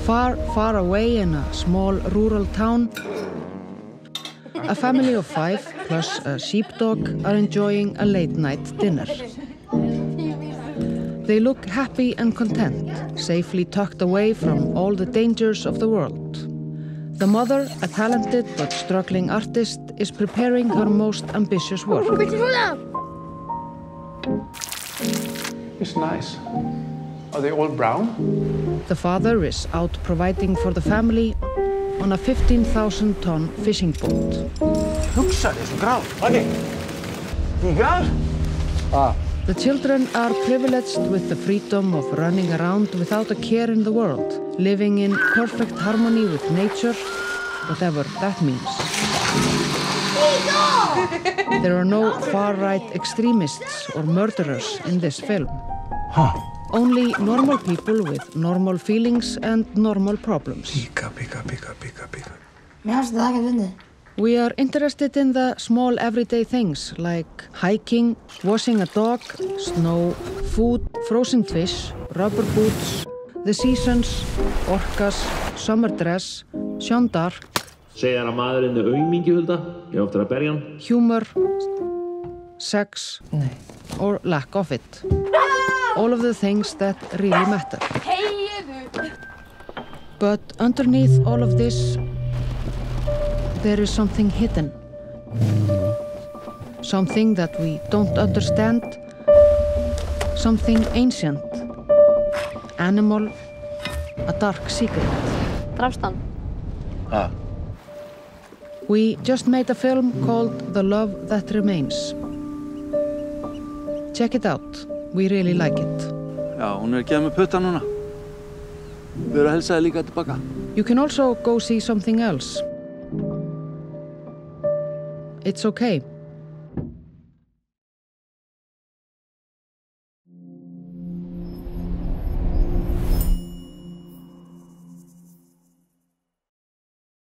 Far, far away in a small rural town, a family of 5 plus a sheepdog are enjoying a late-night dinner. They look happy and content, safely tucked away from all the dangers of the world. The mother, a talented but struggling artist, is preparing her most ambitious work. It's nice. Are they all brown? The father is out providing for the family on a 15,000-ton fishing boat. Hugsaði svo grár. Maggi, tígar? The children are privileged with the freedom of running around without a care in the world, living in perfect harmony with nature, whatever that means. There are no far-right extremists or murderers in this film. Only normal people with normal feelings and normal problems. Píka. Mér fannst það ekki fyndið. We are interested in the small everyday things like hiking, washing a dog, snow, food, frozen fish, rubber boots, the seasons, orcas, summer dress, Jeanne d'Arc, segja að maðurinn er aumingi, Hulda. Ég oftar að berja hann. humor, sex, or lack of it. All of the things that really matter. But underneath all of this, there is something hidden. Something that we don't understand. Something ancient. Animal. A dark secret. Drafst hann? We just made a film called The Love That Remains. Check it out. We really like it. Já, hún að gefa mig putta núna. Við erum að helsa þér líka tilbaka. You can also go see something else. It's okay.